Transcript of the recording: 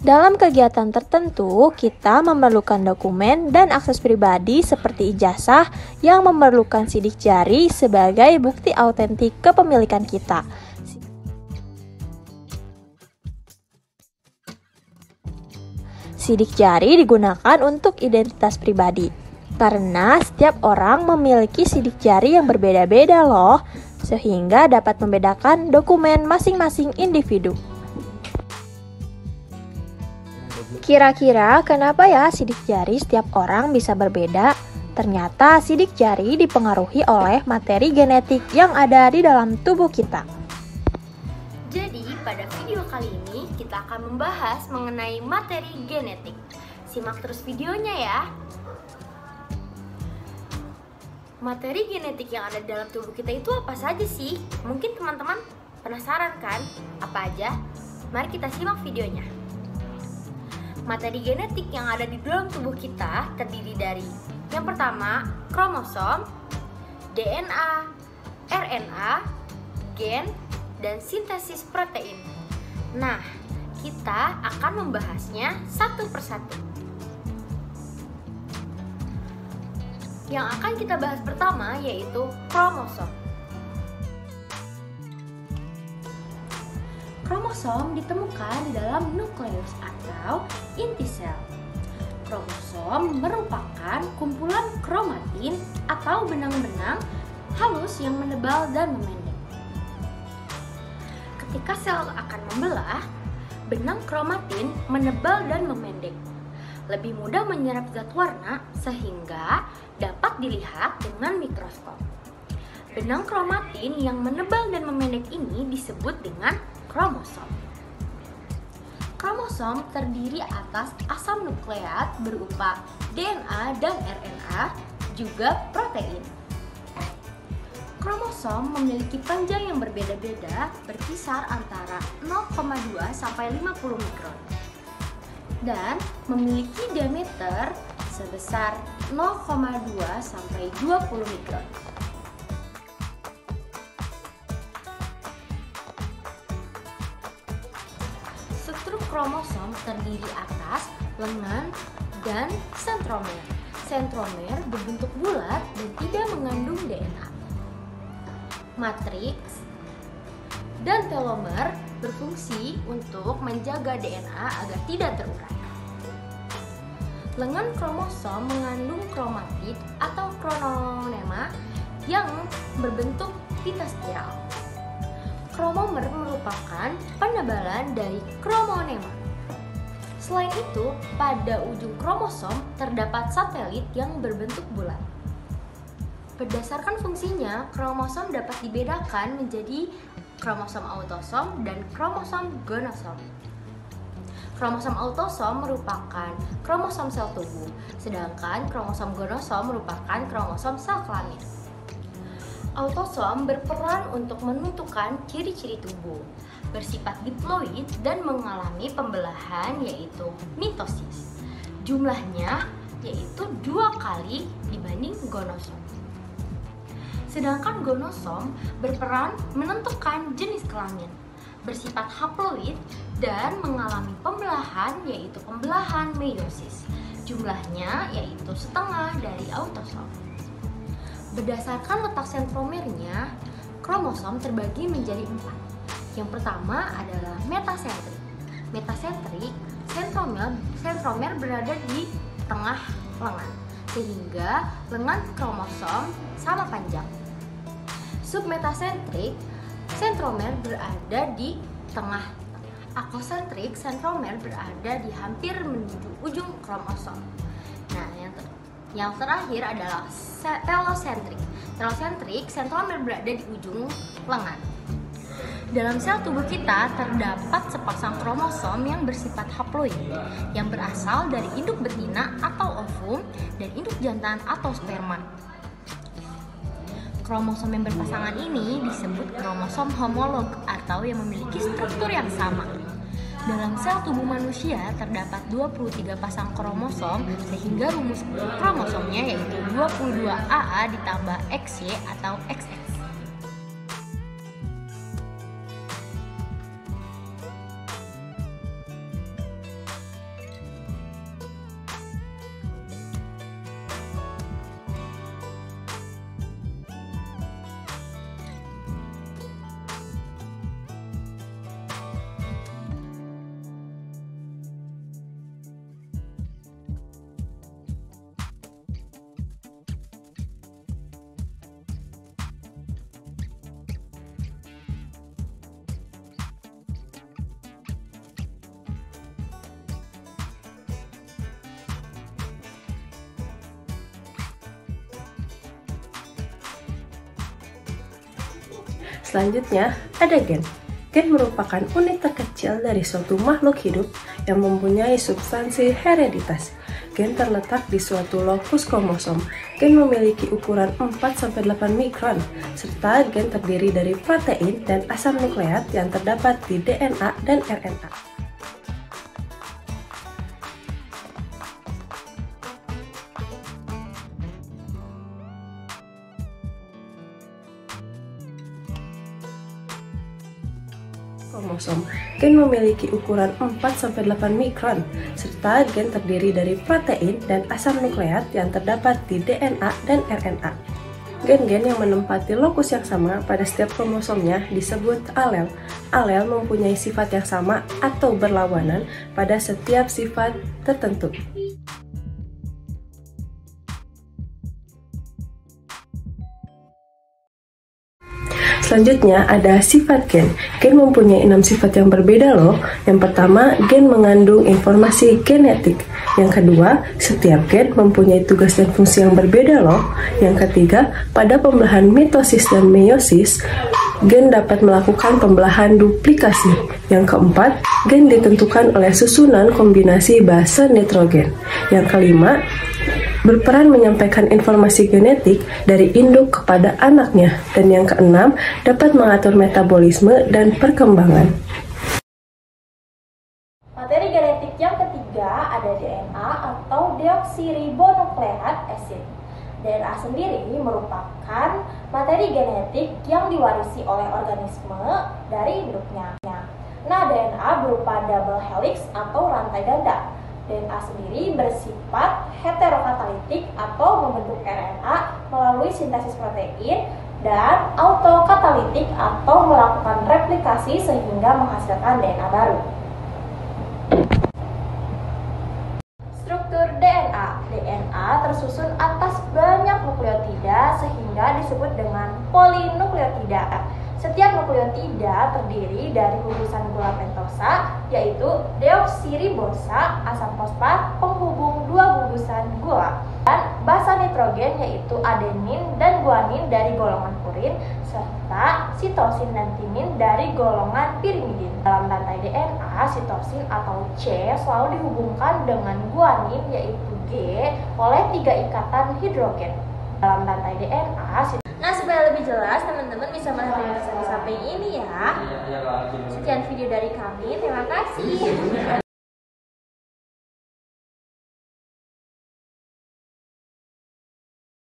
Dalam kegiatan tertentu, kita memerlukan dokumen dan akses pribadi seperti ijazah yang memerlukan sidik jari sebagai bukti autentik kepemilikan kita. Sidik jari digunakan untuk identitas pribadi, karena setiap orang memiliki sidik jari yang berbeda-beda loh, sehingga dapat membedakan dokumen masing-masing individu. Kira-kira kenapa ya sidik jari setiap orang bisa berbeda? Ternyata sidik jari dipengaruhi oleh materi genetik yang ada di dalam tubuh kita. Jadi, pada video kali ini kita akan membahas mengenai materi genetik. Simak terus videonya ya. Materi genetik yang ada di dalam tubuh kita itu apa saja sih? Mungkin teman-teman penasaran kan? Apa aja? Mari kita simak videonya. Materi genetik yang ada di dalam tubuh kita terdiri dari yang pertama, kromosom, DNA, RNA, gen, dan sintesis protein. Nah, kita akan membahasnya satu persatu. Yang akan kita bahas pertama yaitu kromosom. Kromosom ditemukan di dalam nukleus atau inti sel. Kromosom merupakan kumpulan kromatin atau benang-benang halus yang menebal dan memendek. Ketika sel akan membelah, benang kromatin menebal dan memendek. Lebih mudah menyerap zat warna sehingga dapat dilihat dengan mikroskop. Benang kromatin yang menebal dan memendek ini disebut dengan kromosom. Kromosom terdiri atas asam nukleat berupa DNA dan RNA, juga protein. Kromosom memiliki panjang yang berbeda-beda, berkisar antara 0,2 sampai 50 mikron, dan memiliki diameter sebesar 0,2 sampai 20 mikron. Struktur kromosom terdiri atas lengan dan sentromer. Sentromer berbentuk bulat dan tidak mengandung DNA. Matriks dan telomer berfungsi untuk menjaga DNA agar tidak terurai. Lengan kromosom mengandung kromatid atau chromonema yang berbentuk pita spiral. Kromomer merupakan penebalan dari chromonema. Selain itu, pada ujung kromosom terdapat satelit yang berbentuk bulat. Berdasarkan fungsinya, kromosom dapat dibedakan menjadi kromosom autosom dan kromosom gonosom. Kromosom autosom merupakan kromosom sel tubuh, sedangkan kromosom gonosom merupakan kromosom sel kelamin. Autosom berperan untuk menentukan ciri-ciri tubuh, bersifat diploid dan mengalami pembelahan yaitu mitosis. Jumlahnya yaitu 2 kali dibanding gonosom. Sedangkan gonosom berperan menentukan jenis kelamin, bersifat haploid dan mengalami pembelahan yaitu pembelahan meiosis. Jumlahnya yaitu setengah dari autosom. Berdasarkan letak sentromernya, kromosom terbagi menjadi 4. Yang pertama adalah metasentrik. Metasentrik, sentromer berada di tengah lengan, sehingga lengan kromosom sama panjang. Submetasentrik, sentromer berada di tengah. Akosentrik, sentromer berada di hampir menuju ujung kromosom. Nah, yang terakhir adalah telosentrik. Telosentrik, sentromer berada di ujung lengan. Dalam sel tubuh kita terdapat sepasang kromosom yang bersifat haploid, yang berasal dari induk betina atau ovum dan induk jantan atau sperma. Kromosom yang berpasangan ini disebut kromosom homolog atau yang memiliki struktur yang sama. Dalam sel tubuh manusia terdapat 23 pasang kromosom sehingga rumus kromosomnya yaitu 22AA ditambah XY atau XX. Selanjutnya, ada gen. Gen merupakan unit terkecil dari suatu makhluk hidup yang mempunyai substansi hereditas. Gen terletak di suatu lokus kromosom. Gen memiliki ukuran 4-8 mikron, serta gen terdiri dari protein dan asam nukleat yang terdapat di DNA dan RNA. Kromosom. Gen memiliki ukuran 4-8 mikron, serta gen terdiri dari protein dan asam nukleat yang terdapat di DNA dan RNA. Gen-gen yang menempati lokus yang sama pada setiap kromosomnya disebut alel. Alel mempunyai sifat yang sama atau berlawanan pada setiap sifat tertentu. Selanjutnya ada sifat gen. Gen mempunyai 6 sifat yang berbeda loh. Yang pertama, gen mengandung informasi genetik. Yang kedua, setiap gen mempunyai tugas dan fungsi yang berbeda loh. Yang ketiga, pada pembelahan mitosis dan meiosis, gen dapat melakukan pembelahan duplikasi. Yang keempat, gen ditentukan oleh susunan kombinasi base nitrogen. Yang kelima, berperan menyampaikan informasi genetik dari induk kepada anaknya. Dan yang keenam, dapat mengatur metabolisme dan perkembangan. Materi genetik yang ketiga ada DNA atau deoksiribonukleat acid. DNA sendiri merupakan materi genetik yang diwarisi oleh organisme dari induknya. Nah, DNA berupa double helix atau rantai ganda. DNA sendiri bersifat heterokatalitik atau membentuk RNA melalui sintesis protein, dan autokatalitik atau melakukan replikasi sehingga menghasilkan DNA baru. Struktur DNA. DNA tersusun atas banyak nukleotida sehingga disebut dengan polinukleotida. Setiap nukleotida terdiri dari gugusan gula pentosa, yaitu deoksiribosa, asam fosfat, penghubung dua gugusan gula, dan basa nitrogen, yaitu adenin dan guanin dari golongan purin, serta sitosin dan timin dari golongan pirimidin. Dalam rantai DNA, sitosin atau C selalu dihubungkan dengan guanin, yaitu G, oleh 3 ikatan hidrogen. Dalam rantai DNA, nah, supaya lebih jelas, teman-teman bisa melihat yang di samping ini ya. Sekian video dari kami, terima kasih.